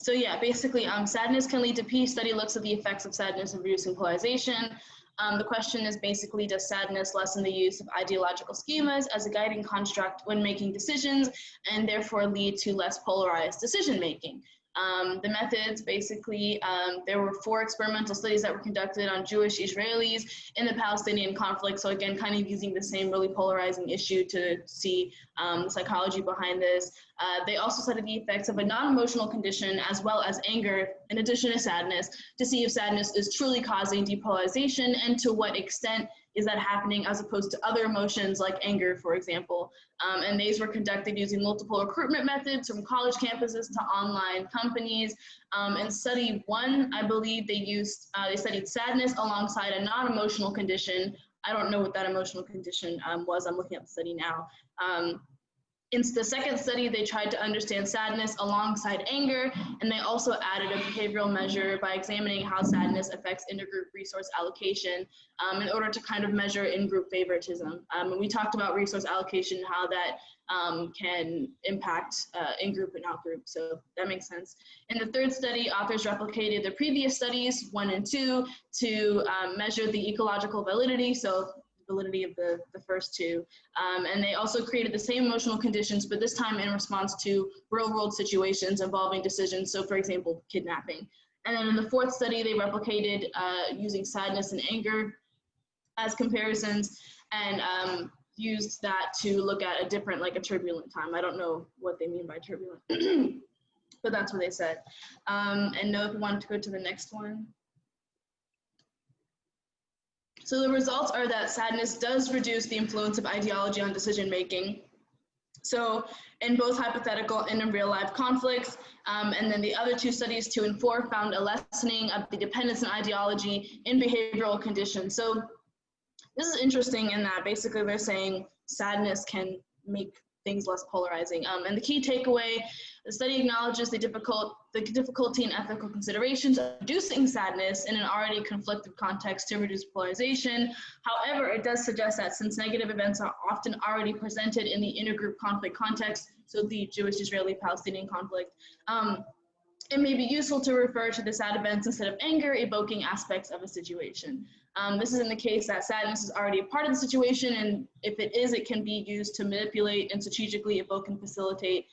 So yeah, basically, sadness can lead to peace. Study looks at the effects of sadness in reducing polarization. The question is basically, does sadness lessen the use of ideological schemas as a guiding construct when making decisions, and therefore lead to less polarized decision making? The methods, basically, there were 4 experimental studies that were conducted on Jewish Israelis in the Palestinian conflict. So again, kind of using the same really polarizing issue to see the psychology behind this. They also studied the effects of a non-emotional condition as well as anger, in addition to sadness, to see if sadness is truly causing depolarization and to what extent is that happening as opposed to other emotions like anger, for example. And these were conducted using multiple recruitment methods from college campuses to online companies. In study 1, I believe they studied sadness alongside a non-emotional condition. I don't know what that emotional condition was. I'm looking at the study now. In the second study, they tried to understand sadness alongside anger, and they also added a behavioral measure by examining how sadness affects intergroup resource allocation in order to kind of measure in-group favoritism. And we talked about resource allocation, how that can impact in-group and out-group, so that makes sense. In the third study, authors replicated the previous studies, 1 and 2, to measure the ecological validity, so validity of the first 2. And they also created the same emotional conditions, but this time in response to real-world situations involving decisions. So for example, kidnapping. And then in the fourth study, they replicated using sadness and anger as comparisons and used that to look at a different, like a turbulent time. I don't know what they mean by turbulent, but that's what they said. And Noah, if you wanted to go to the next one. So the results are that sadness does reduce the influence of ideology on decision making. So in both hypothetical and in real life conflicts, and then the other 2 studies, 2 and 4, found a lessening of the dependence on ideology in behavioral conditions. So this is interesting in that basically they're saying sadness can make things less polarizing. And the key takeaway, the study acknowledges the difficulty and ethical considerations of reducing sadness in an already conflicted context to reduce polarization. However, it does suggest that since negative events are often already presented in the intergroup conflict context, so the Jewish-Israeli-Palestinian conflict, it may be useful to refer to the sad events instead of anger, evoking aspects of a situation. This is in the case that sadness is already a part of the situation, and if it is, it can be used to manipulate and strategically evoke and facilitate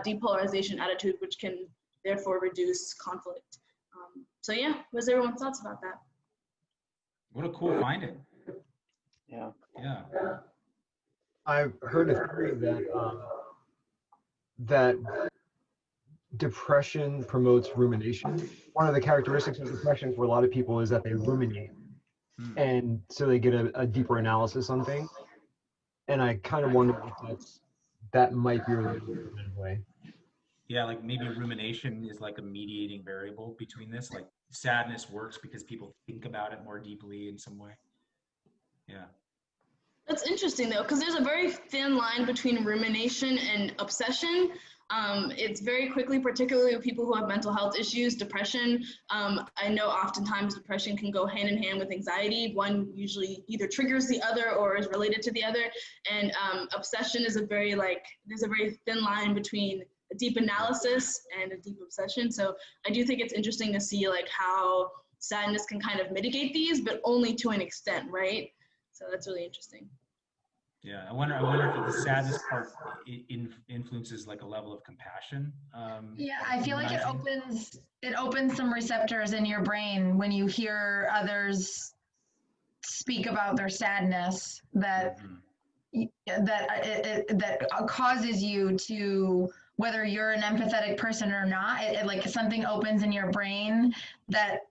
depolarization attitude, which can therefore reduce conflict. So yeah, what's everyone's thoughts about that? What a cool finding. Yeah. Yeah. I've heard a theory that that depression promotes rumination. One of the characteristics of depression for a lot of people is that they ruminate. And so they get a deeper analysis on things. And I kind of wonder if that might be related in a way. Yeah, like maybe rumination is like a mediating variable between this. Like sadness works because people think about it more deeply in some way. Yeah. That's interesting though, because there's a very thin line between rumination and obsession. It's very quickly, particularly with people who have mental health issues, depression. I know oftentimes depression can go hand in hand with anxiety. One usually either triggers the other or is related to the other. And obsession is there's a very thin line between a deep analysis and a deep obsession. So I do think it's interesting to see like how sadness can kind of mitigate these, but only to an extent, right? So that's really interesting. Yeah, I wonder if the sadness part influences like a level of compassion. Yeah, I feel like it opens some receptors in your brain when you hear others speak about their sadness that that causes you to, whether you're an empathetic person or not, it like something opens in your brain that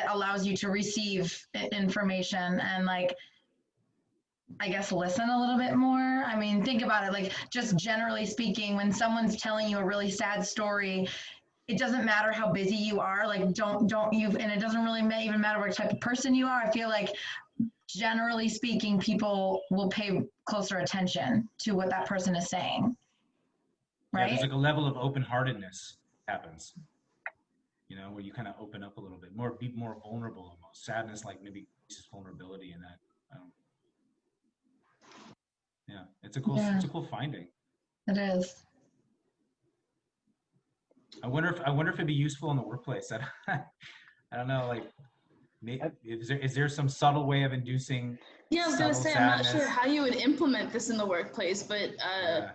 allows you to receive information and like, I guess, listen a little bit more. I mean, think about it, like just generally speaking, when someone's telling you a really sad story, it doesn't matter how busy you are, like and it doesn't really even matter what type of person you are. I feel like generally speaking, people will pay closer attention to what that person is saying. Right? Yeah, there's like a level of open-heartedness happens, you know, where you kind of open up a little bit more, be more vulnerable almost. Sadness, like maybe just vulnerability in that. Yeah, it's a cool finding. It is. I wonder if it'd be useful in the workplace. I don't know, like, is there some subtle way of inducing Yeah, I was gonna subtle say I'm not sadness? sure how you would implement this in the workplace, but Yeah.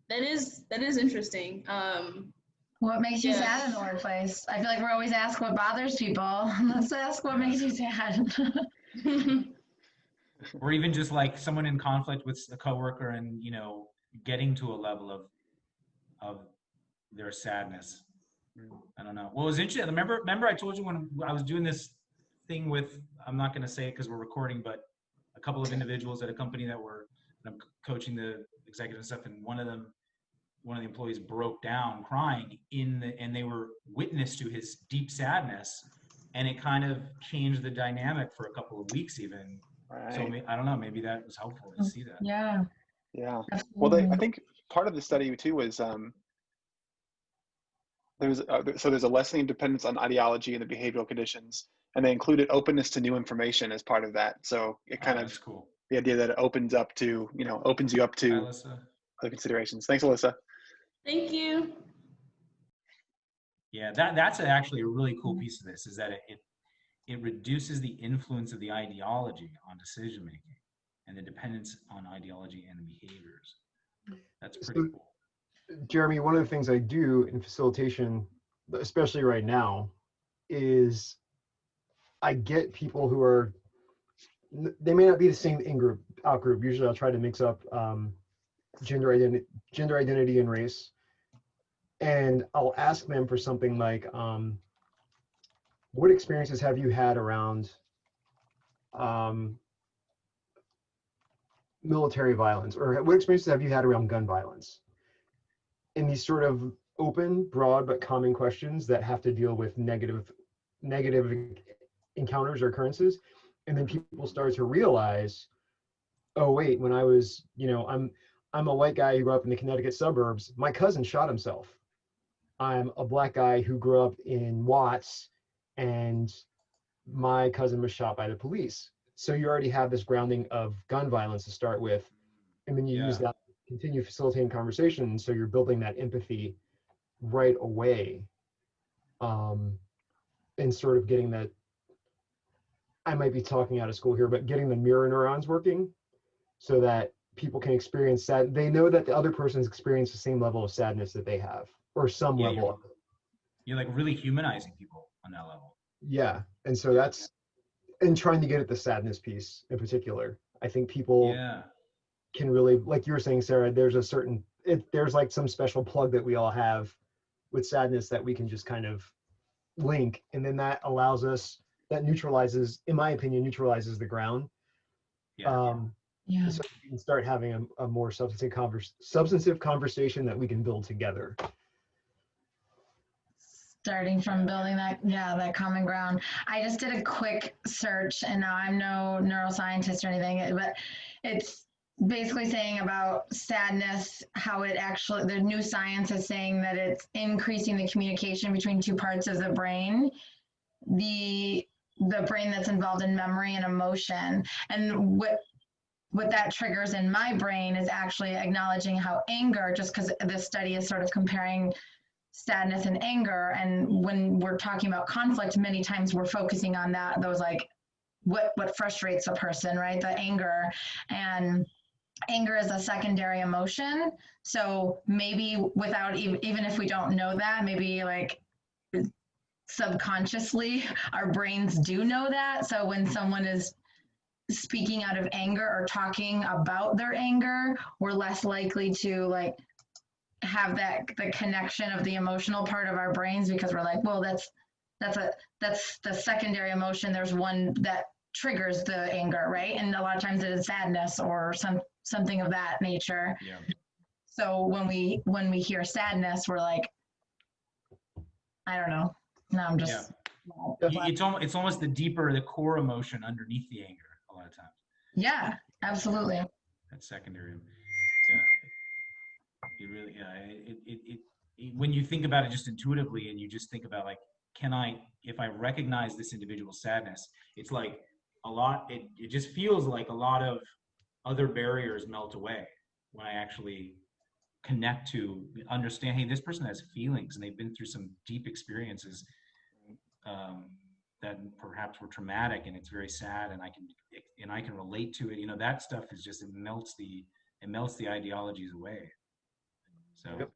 that is interesting. What makes you Yeah. sad in the workplace? I feel like we're always asked what bothers people. Let's ask what Yeah. makes you sad. Or even just like someone in conflict with a coworker and, you know, getting to a level of their sadness. I don't know. Well, it was interesting. Remember I told you when I was doing this thing with, I'm not going to say it because we're recording, but a couple of individuals at a company that I'm coaching the executive and stuff, and one of the employees broke down crying and they were witness to his deep sadness, and it kind of changed the dynamic for a couple of weeks even. Right. So I don't know, maybe that was helpful to see that. Yeah. Yeah. Absolutely. Well, I think part of the study too was there's a lessening dependence on ideology and the behavioral conditions, and they included openness to new information as part of that. So it kind That's of cool. the idea that it opens you up to Hi, Alyssa. other considerations. Thanks, Alyssa. Thank you. Yeah, that's actually a really cool piece of this, is that it reduces the influence of the ideology on decision making and the dependence on ideology and behaviors. That's pretty cool. Jeremy, one of the things I do in facilitation, especially right now, is I get people who are, they may not be the same in-group, out-group. Usually I'll try to mix up gender identity and race. And I'll ask them for something like, what experiences have you had around military violence, or what experiences have you had around gun violence? In these sort of open, broad, but common questions that have to deal with negative encounters or occurrences. And then people start to realize, oh wait, when I was, I'm a white guy who grew up in the Connecticut suburbs, my cousin shot himself. I'm a black guy who grew up in Watts, and my cousin was shot by the police. So you already have this grounding of gun violence to start with, and then you use that to continue facilitating conversation. So you're building that empathy right away, and sort of getting that, I might be talking out of school here, but getting the mirror neurons working so that people can experience that. They know that the other person's experienced the same level of sadness that they have, or some level of it. You're like really humanizing people on that level. Yeah. And so that's, and trying to get at the sadness piece in particular. I think people can really, like you were saying, Sarah, there's a certain, there's like some special plug that we all have with sadness that we can just kind of link. And then that allows us, that neutralizes, in my opinion, neutralizes the ground. So we can start having a more substantive conversation that we can build together. Starting from building that common ground. I just did a quick search, and now I'm no neuroscientist or anything, but it's basically saying about sadness, how it actually, the new science is saying that it's increasing the communication between two parts of the brain, the brain that's involved in memory and emotion. And what that triggers in my brain is actually acknowledging how anger, just because this study is sort of comparing sadness and anger, and when we're talking about conflict, many times we're focusing on those like what frustrates a person, right? The anger, and anger is a secondary emotion. So maybe without even if we don't know that, maybe like subconsciously our brains do know that. So when someone is speaking out of anger or talking about their anger, we're less likely to like have the connection of the emotional part of our brains, because we're like, well, that's the secondary emotion. There's one that triggers the anger, right? And a lot of times it is sadness or something of that nature. Yeah. So when we hear sadness, we're like, I don't know. No, I'm just. It's almost the core emotion underneath the anger a lot of times. Yeah, absolutely. That's secondary. Yeah. You really, when you think about it just intuitively, and you just think about like, if I recognize this individual's sadness, it's like it just feels like a lot of other barriers melt away when I actually connect to, understand, hey, this person has feelings and they've been through some deep experiences that perhaps were traumatic, and it's very sad, and I can relate to it. You know, that stuff is just, it melts the ideologies away. So. Yep.